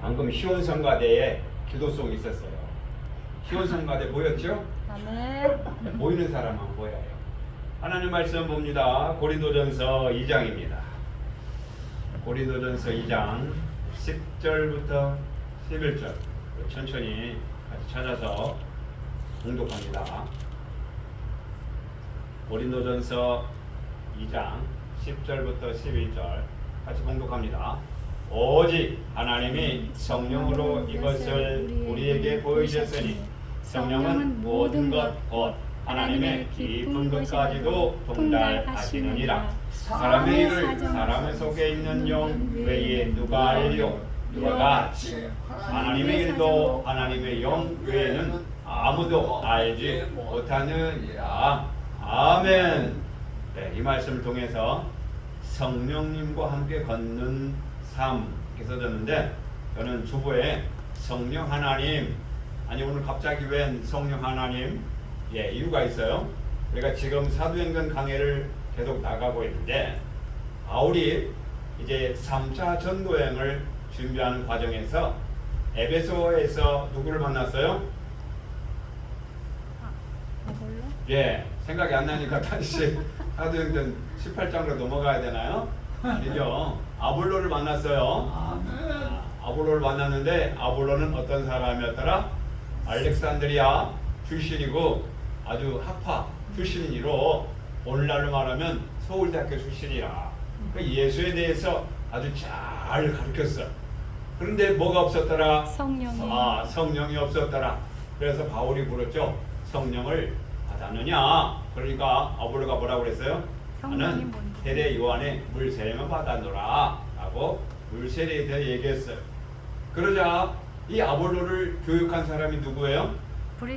방금 시온성가대에 기도송이 있었어요. 시온성가대 보였죠? 아멘. 보이는 사람만 보여요. 하나님 말씀 봅니다. 고린도전서 2장입니다. 고린도전서 2장 10절부터 11절 천천히 같이 찾아서 공독합니다. 고린도전서 2장 10절부터 11절 같이 공독합니다. 오직 하나님이 성령으로 이것을 우리에게 보여주셨으니 성령은 모든 것 곧 하나님의 깊은 것까지도 통달하시느니라. 사람의 일을 사람 속에 있는 영 외에 누가 알리요? 누가 같이 하나님의 일도 하나님의 영 외에는 아무도 알지 못하느니라. 아멘. 네, 이 말씀을 통해서 성령님과 함께 걷는 삶 이렇게 써졌는데, 저는 주보에 성령 하나님, 아니 오늘 갑자기 웬 성령 하나님? 예, 이유가 있어요. 우리가 지금 사도행전 강해를 계속 나가고 있는데, 바울이 이제 3차 전도여행을 준비하는 과정에서 에베소에서 누구를 만났어요? 아볼로? 예, 생각이 안 나니까 다시 사도행전 18장으로 넘어가야 되나요? 아니죠. 아볼로를 만났어요. 아볼로를 만났는데, 아볼로는 어떤 사람이었더라? 알렉산드리아 출신이고 아주 학파 출신이로, 오늘날로 말하면 서울대학교 출신이라 그 예수에 대해서 아주 잘 가르쳤어. 그런데 뭐가 없었더라? 성령이. 성령이 없었더라. 그래서 바울이 물었죠. 성령을 받았느냐? 그러니까 아볼로가 뭐라고 그랬어요? 나는 세례 요한의 물 세례만 받았노라 라고 물 세례에 대해 얘기했어요. 그러자 이 아볼로를 교육한 사람이 누구예요?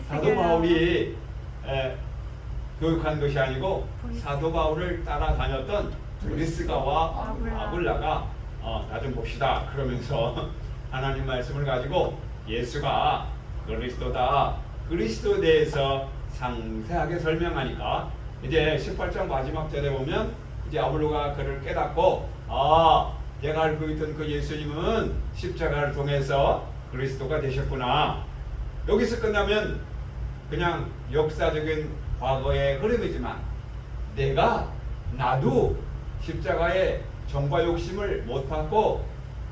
사도 바울이 교육한 것이 아니고 사도 바울을 따라다녔던 브리스가와 아굴라가 나 좀 봅시다 그러면서 하나님 말씀을 가지고 예수가 그리스도다, 그리스도에 대해서 상세하게 설명하니까, 이제 18장 마지막 절에 보면 이제 아볼로가 그를 깨닫고, 내가 알고 있던 그 예수님은 십자가를 통해서 그리스도가 되셨구나. 여기서 끝나면 그냥 역사적인 과거의 흐름이지만, 나도 십자가의 정과 욕심을 못 받고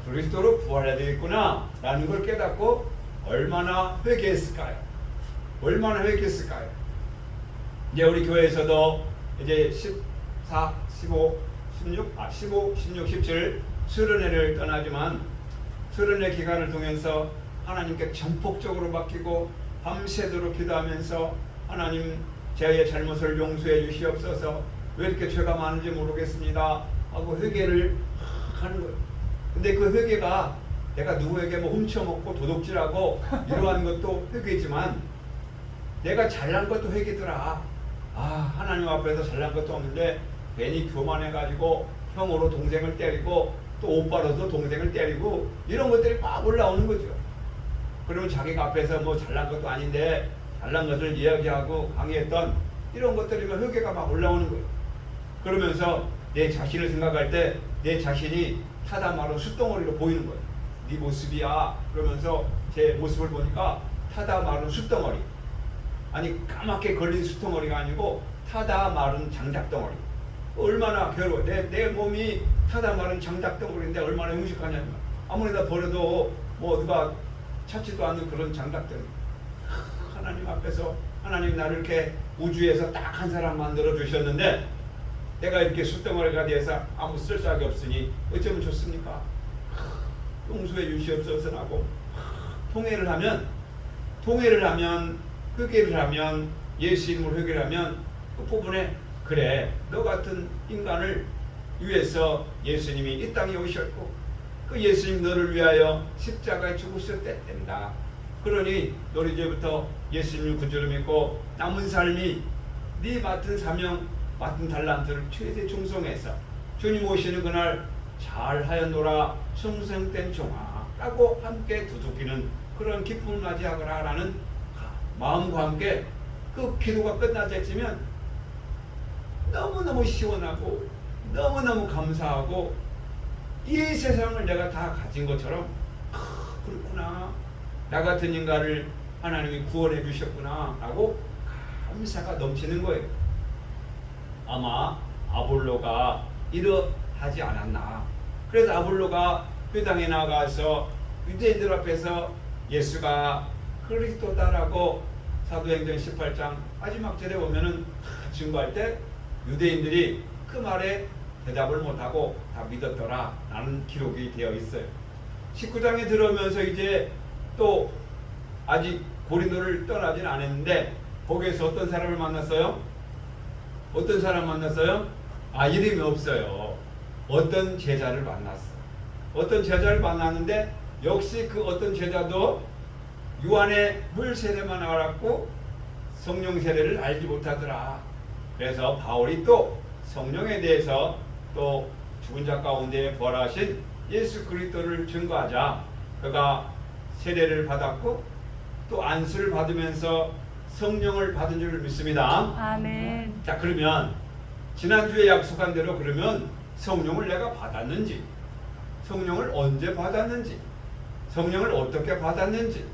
그리스도로 부활해야 되겠구나 라는 걸 깨닫고 얼마나 회개했을까요? 얼마나 회개했을까요? 이제 우리 교회에서도 이제 14, 15, 16, 17 수련회를 떠나지만, 수련회 기간을 통해서 하나님께 전폭적으로 맡기고 밤새도록 기도하면서 하나님 제 잘못을 용서해 주시옵소서, 왜 이렇게 죄가 많은지 모르겠습니다 하고 회개를 하는 거예요. 근데 그 회개가 내가 누구에게 뭐 훔쳐먹고 도둑질하고 이러한 것도 회개지만, 내가 잘난 것도 회개더라. 하나님 앞에서 잘난 것도 없는데 괜히 교만해가지고 형으로 동생을 때리고 또 오빠로서 동생을 때리고 이런 것들이 막 올라오는 거죠. 그러면 자기가 앞에서 뭐 잘난 것도 아닌데 잘난 것을 이야기하고 강의했던 이런 것들이면 회개가 막 올라오는 거예요. 그러면서 내 자신을 생각할 때 내 자신이 타다 마른 숯덩어리로 보이는 거예요. 네 모습이야. 그러면서 제 모습을 보니까 타다 마른 숯덩어리, 아니 까맣게 걸린 숯덩어리가 아니고 타다 마른 장작덩어리. 얼마나 괴로워. 내 몸이 타다 마른 장작덩어리인데 얼마나 흉식하냐면, 아무리 다 버려도 뭐 누가 찾지도 않는 그런 장작덩어리. 하나님 앞에서, 하나님 나를 이렇게 우주에서 딱 한 사람 만들어 주셨는데 내가 이렇게 숯덩어리가 돼서 아무 쓸데기 없으니 어쩌면 좋습니까? 용서해 주시옵소서 하고 통회를 하면, 회개를 하면, 예수 이름으로 회개를 하면 그 부분에, 그래 너 같은 인간을 위해서 예수님이 이 땅에 오셨고 그 예수님 너를 위하여 십자가에 죽으셨댄다. 그러니 너는 이제부터 예수님을 구주로 믿고 남은 삶이 네 맡은 사명, 맡은 달란트를 최대 충성해서 주님 오시는 그날 잘하였노라 충성된 종아 라고 함께 두둑이는 그런 기쁨을 맞이하거라 라는 마음과 함께 그 기도가 끝나자면 너무너무 시원하고 너무너무 감사하고 이 세상을 내가 다 가진 것처럼 나 같은 인간을 하나님이 구원해 주셨구나 라고 감사가 넘치는 거예요. 아마 아볼로가 이러하지 않았나. 그래서 아볼로가 회당에 나가서 유대인들 앞에서 예수가 그리스도다라고 사도행전 18장 마지막 절에 보면은 증거할 때 유대인들이 그 말에 대답을 못하고 다 믿었더라 라는 기록이 되어 있어요. 19장에 들어오면서 이제 또 아직 고린도를 떠나진 않았는데 거기에서 어떤 사람을 만났어요? 어떤 사람 만났어요? 이름이 없어요. 어떤 제자를 만났어. 어떤 제자를 만났는데 역시 그 어떤 제자도 요한의 물 세례만 알았고 성령 세례를 알지 못하더라. 그래서 바울이 또 성령에 대해서 또 죽은 자 가운데 부활하신 예수 그리스도를 증거하자 그가 세례를 받았고 또 안수를 받으면서 성령을 받은 줄 믿습니다. 아멘. 자, 그러면 지난주에 약속한 대로 그러면 성령을 내가 받았는지, 성령을 언제 받았는지, 성령을 어떻게 받았는지,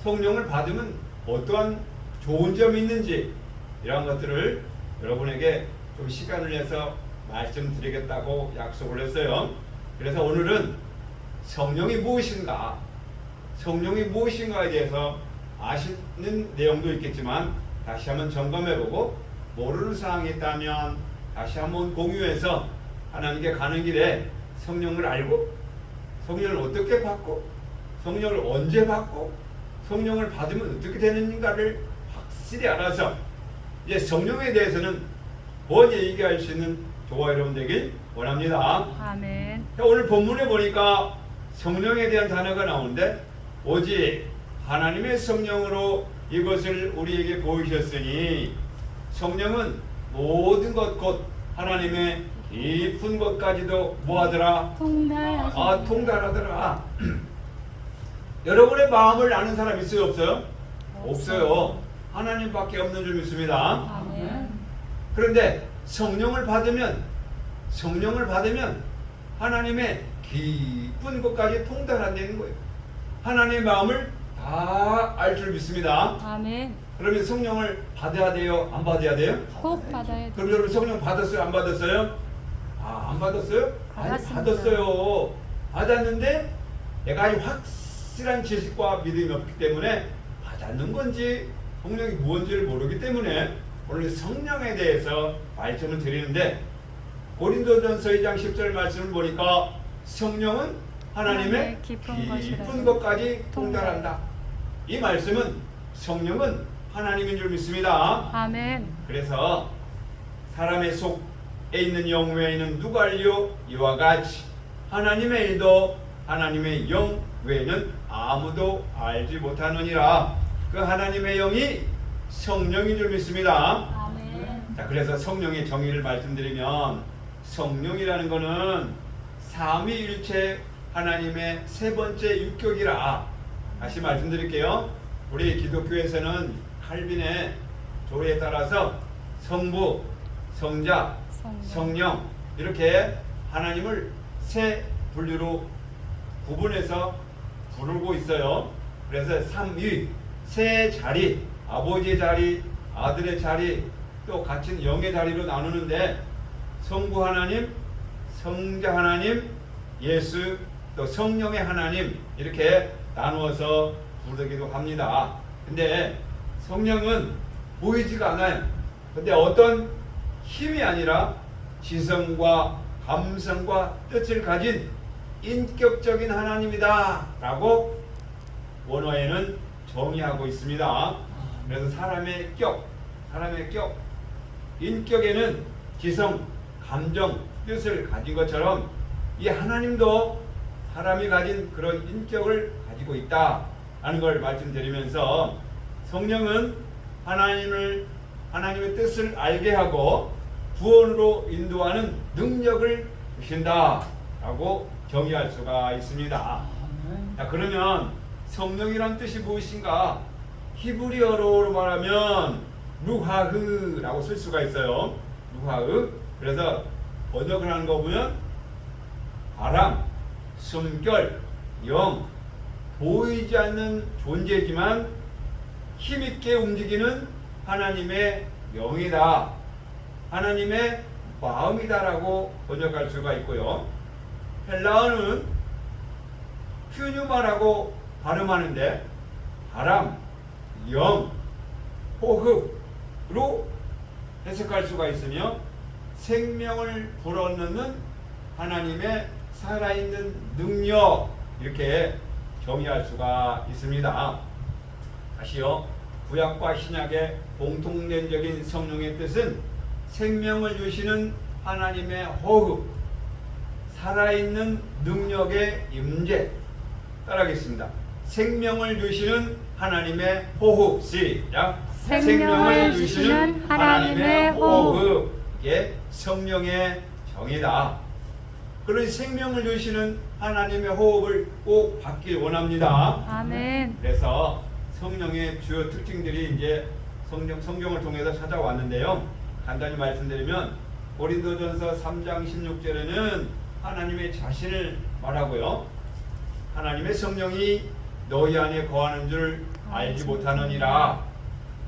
성령을 받으면 어떠한 좋은 점이 있는지 이런 것들을 여러분에게 좀 시간을 내서 말씀드리겠다고 약속을 했어요. 그래서 오늘은 성령이 무엇인가, 성령이 무엇인가에 대해서 아시는 내용도 있겠지만 다시 한번 점검해보고 모르는 사항이 있다면 다시 한번 공유해서 하나님께 가는 길에 성령을 알고 성령을 어떻게 받고 성령을 언제 받고 성령을 받으면 어떻게 되는가를 확실히 알아서 이제 성령에 대해서는 먼저 얘기할 수 있는 저와 여러분 되길 원합니다. 아멘. 오늘 본문에 보니까 성령에 대한 단어가 나오는데 오직 하나님의 성령으로 이것을 우리에게 보이셨으니 성령은 모든 것 곧 하나님의 깊은 것까지도 뭐하더라? 통달하더라. 여러분의 마음을 아는 사람 있어요? 없어요? 없어요. 하나님밖에 없는 줄 믿습니다. 아멘. 그런데 성령을 받으면 하나님의 깊은 것까지 통달한다는 거예요. 하나님의 마음을 다 알 줄 믿습니다. 아멘. 그러면 성령을 받아야 돼요? 안 받아야 돼요? 꼭 받아야 돼. 그럼 여러분 성령 받았어요? 안 받았어요? 안 받았어요? 아니, 받았습니다. 받았어요. 받았는데 내가 아주 확실한 지식과 믿음이 없기 때문에 받았는 건지 성령이 무엇인지를 모르기 때문에 오늘 성령에 대해서 말씀을 드리는데 고린도전서 2장 10절 말씀을 보니까 성령은 하나님의 깊은 것까지 통달한다. 이 말씀은 성령은 하나님인 줄 믿습니다. 아멘. 그래서 사람의 속에 있는 영 외에는 누가 알려? 이와 같이 하나님의 일도 하나님의 영 외에는 아무도 알지 못하느니라. 그 하나님의 영이 성령인 줄 믿습니다. 아멘. 자, 그래서 성령의 정의를 말씀드리면 성령이라는 것은 삼위일체 하나님의 세 번째 육격이라. 다시 말씀드릴게요. 우리 기독교에서는 칼빈의 조례에 따라서 성부, 성자, 성령 이렇게 하나님을 세 분류로 구분해서 부르고 있어요. 그래서 삼위, 세 자리, 아버지의 자리, 아들의 자리, 또 같은 영의 자리로 나누는데 성부 하나님, 성자 하나님, 예수, 또 성령의 하나님 이렇게 나누어서 부르기도 합니다. 근데 성령은 보이지가 않아요. 근데 어떤 힘이 아니라 지성과 감성과 뜻을 가진 인격적인 하나님이다 라고 원어에는 정의하고 있습니다. 그래서 사람의 격, 인격에는 지성, 감정, 뜻을 가진 것처럼 이 하나님도 사람이 가진 그런 인격을 가지고 있다라는 걸 말씀드리면서 성령은 하나님의 뜻을 알게 하고 구원으로 인도하는 능력을 주신다라고 정의할 수가 있습니다. 자, 그러면 성령이란 뜻이 무엇인가? 히브리어로 말하면 루하흐라고 쓸 수가 있어요. 루하흐. 그래서 번역을 하는 거 보면 바람, 숨결, 영, 보이지 않는 존재지만 힘있게 움직이는 하나님의 영이다, 하나님의 마음이다라고 번역할 수가 있고요. 헬라어는 퓨뉴마라고 발음하는데 바람, 영, 호흡으로 해석할 수가 있으며 생명을 불어넣는 하나님의 살아있는 능력, 이렇게 정의할 수가 있습니다. 다시요, 구약과 신약의 공통된적인 성령의 뜻은 생명을 주시는 하나님의 호흡, 살아있는 능력의 임재. 따라하겠습니다. 생명을 주시는 하나님의 호흡. 시작. 생명을 주시는 하나님의 호흡. 이게 성령의 정의다. 그런 생명을 주시는 하나님의 호흡을 꼭 받길 원합니다. 아멘. 그래서 성령의 주요 특징들이 이제 성경을 통해서 찾아왔는데요. 간단히 말씀드리면 고린도전서 3장 16절에는 하나님의 자신을 말하고요. 하나님의 성령이 너희 안에 거하는 줄 알지 못하느니라.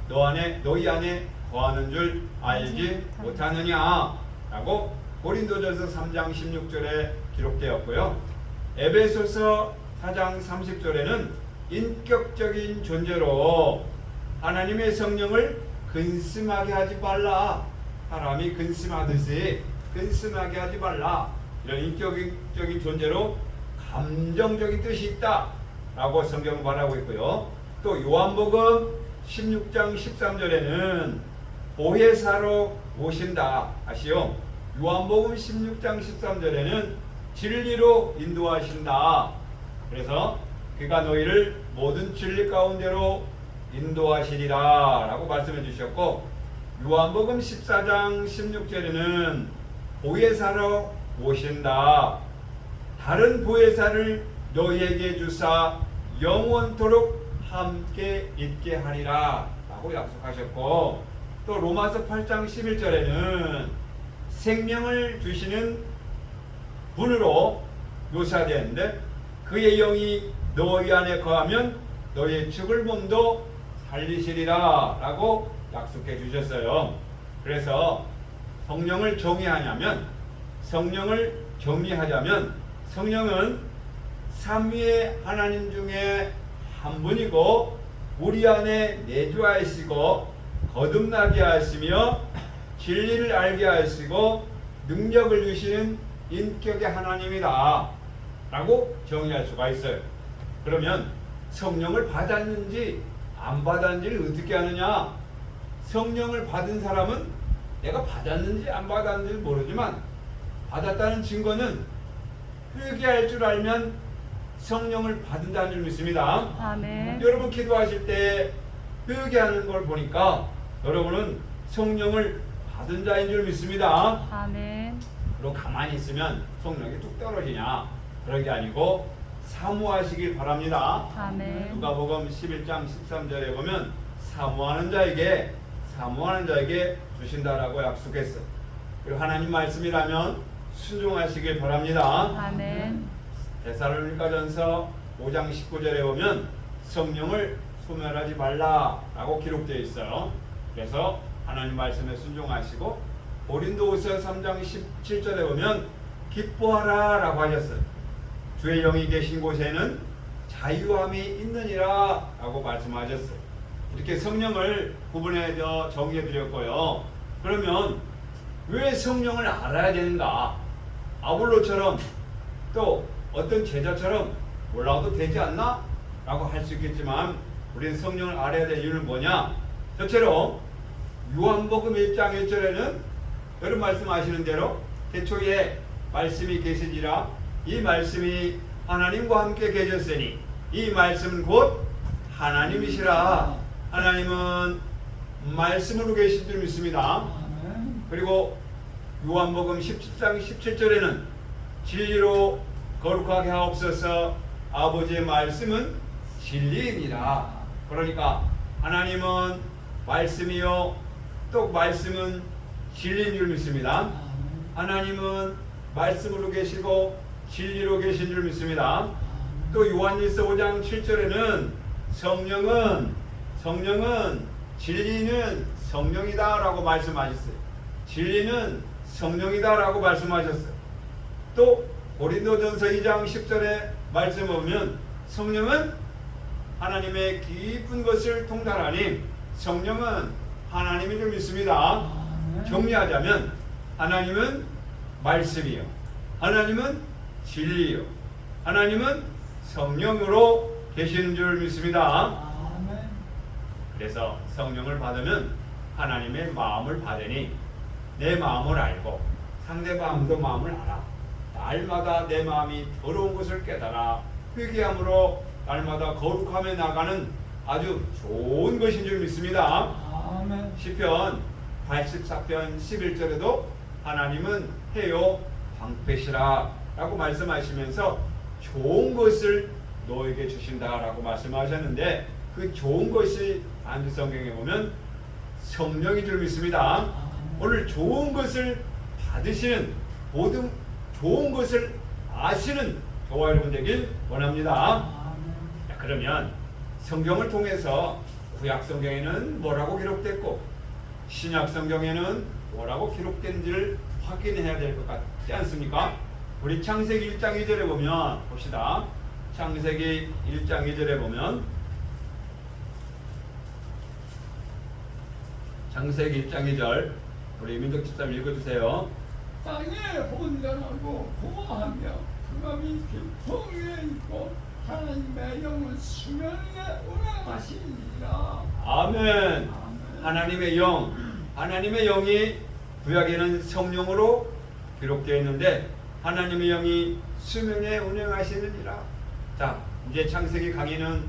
너희 안에 거하는 줄 알지 못하느냐 라고 고린도전서 3장 16절에 기록되었고요. 에베소서 4장 30절에는 인격적인 존재로 하나님의 성령을 근심하게 하지 말라. 사람이 근심하듯이 근심하게 하지 말라. 이런 인격적인 존재로 감정적인 뜻이 있다 라고 성경은 말하고 있고요. 또 요한복음 16장 13절에는 보혜사로 오신다. 아시오? 요한복음 16장 13절에는 진리로 인도하신다. 그래서 그가 너희를 모든 진리 가운데로 인도하시리라 라고 말씀해 주셨고, 요한복음 14장 16절에는 보혜사로 오신다. 다른 보혜사를 너희에게 주사 영원토록 함께 있게 하리라 라고 약속하셨고, 또 로마서 8장 11절에는 생명을 주시는 분으로 묘사되었는데 그의 영이 너희 안에 거하면 너희의 죽을 몸도 살리시리라 라고 약속해 주셨어요. 그래서 성령을 정의하자면 성령은 삼위의 하나님 중에 한 분이고 우리 안에 내주하시고 거듭나게 하시며 진리를 알게 하시고 능력을 주시는 인격의 하나님이다 라고 정의할 수가 있어요. 그러면 성령을 받았는지 안 받았는지를 어떻게 하느냐? 성령을 받은 사람은 내가 받았는지 안 받았는지 모르지만 받았다는 증거는 회개할 줄 알면 성령을 받는다는 줄 믿습니다. 아멘. 여러분 기도하실 때 회개하는 걸 보니까 여러분은 성령을 받은 자인 줄 믿습니다. 아멘. 그리고 가만히 있으면 성령이 뚝 떨어지냐? 그런 게 아니고 사모하시길 바랍니다. 아멘. 누가복음 11장 13절에 보면 사모하는 자에게 주신다라고 약속했어. 그리고 하나님 말씀이라면 순종하시길 바랍니다. 아멘. 데살로니가전서 5장 19절에 보면 성령을 소멸하지 말라라고 기록되어 있어요. 그래서 하나님 말씀에 순종하시고 고린도후서 3장 17절에 보면 기뻐하라라고 하셨어요. 주의 영이 계신 곳에는 자유함이 있느니라 라고 말씀하셨어요. 이렇게 성령을 구분해서 정의해 드렸고요. 그러면 왜 성령을 알아야 되는가? 아볼로처럼 또 어떤 제자처럼 몰라도 되지 않나? 라고 할 수 있겠지만 우리는 성령을 알아야 될 이유는 뭐냐? 저처럼 요한복음 1장 1절에는 여러분 말씀하시는 대로 태초에 말씀이 계시니라 이 말씀이 하나님과 함께 계셨으니 이 말씀은 곧 하나님이시라. 하나님은 말씀으로 계신 줄 믿습니다. 그리고 요한복음 17장 17절에는 진리로 거룩하게 하옵소서 아버지의 말씀은 진리입니다. 그러니까 하나님은 말씀이요 또 말씀은 진리인 줄 믿습니다. 하나님은 말씀으로 계시고 진리로 계신 줄 믿습니다. 또 요한일서 5장 7절에는 성령은 진리는 성령이다라고 말씀하셨어요. 진리는 성령이다라고 말씀하셨어요. 또 고린도전서 2장 10절에 말씀 보면 성령은 하나님의 깊은 것을 통달하니 성령은 하나님인 줄 믿습니다. 정리하자면 하나님은 말씀이요, 하나님은 진리요, 하나님은 성령으로 계시는 줄 믿습니다. 그래서 성령을 받으면 하나님의 마음을 받으니 내 마음을 알고 상대방도 마음을 알아. 날마다 내 마음이 더러운 것을 깨달아 회개함으로 날마다 거룩함에 나가는 아주 좋은 것인 줄 믿습니다. 시편 84편 11절에도 하나님은 해요 방패시라 라고 말씀하시면서 좋은 것을 너에게 주신다라고 말씀하셨는데, 그 좋은 것이 반주 성경에 보면 성령인 줄 믿습니다. 오늘 좋은 것을 받으시는, 모든 좋은 것을 아시는 저와 여러분 되길 원합니다. 자, 그러면 성경을 통해서 구약 성경에는 뭐라고 기록됐고 신약 성경에는 뭐라고 기록된지를 확인해야 될 것 같지 않습니까? 우리 창세기 1장 2절에 보면 봅시다. 창세기 1장 2절에 보면, 창세기 1장 2절 우리 민족 집사님 읽어주세요. 땅에 혼돈하고 고아하며 흑암이 깊은 위에 있고 하나님의 영은 수면 위에 운행하시니라. 아멘. 하나님의 영, 하나님의 영이 구약에는 성령으로 기록되어 있는데 하나님의 영이 수면에 운행하시느니라. 자, 이제 창세기 강의는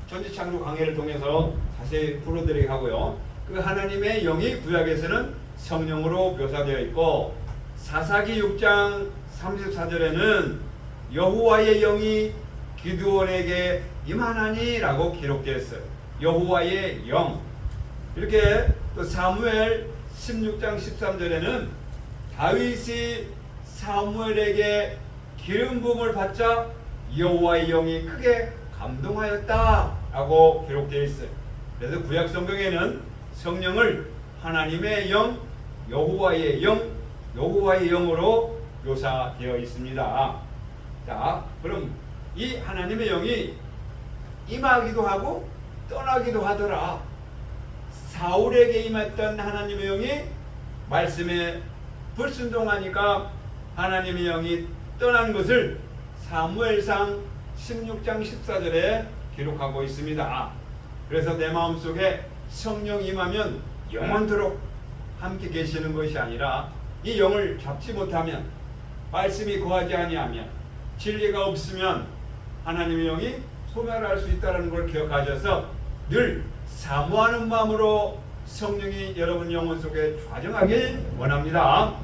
전지창조 강의를 통해서 자세히 풀어드리게 하고요. 그 하나님의 영이 구약에서는 성령으로 묘사되어 있고, 사사기 6장 34절에는 여호와의 영이 기드온에게 임하나니라고 기록되어 있어요. 여호와의 영. 이렇게 또 사무엘 16장 13절에는 다윗이 사무엘에게 기름 부음을 받자 여호와의 영이 크게 감동하였다라고 기록되어 있어요. 그래서 구약 성경에는 성령을 하나님의 영, 여호와의 영, 여호와의 영으로 묘사되어 있습니다. 자, 그럼 이 하나님의 영이 임하기도 하고 떠나기도 하더라. 사울에게 임했던 하나님의 영이 말씀에 불순종하니까 하나님의 영이 떠나는 것을 사무엘상 16장 14절에 기록하고 있습니다. 그래서 내 마음속에 성령 임하면 영원토록 함께 계시는 것이 아니라 이 영을 잡지 못하면, 말씀이 거하지 아니하면, 진리가 없으면 하나님의 영이 소멸할 수 있다는 걸 기억하셔서 늘 사모하는 마음으로 성령이 여러분 영혼 속에 좌정하길 원합니다.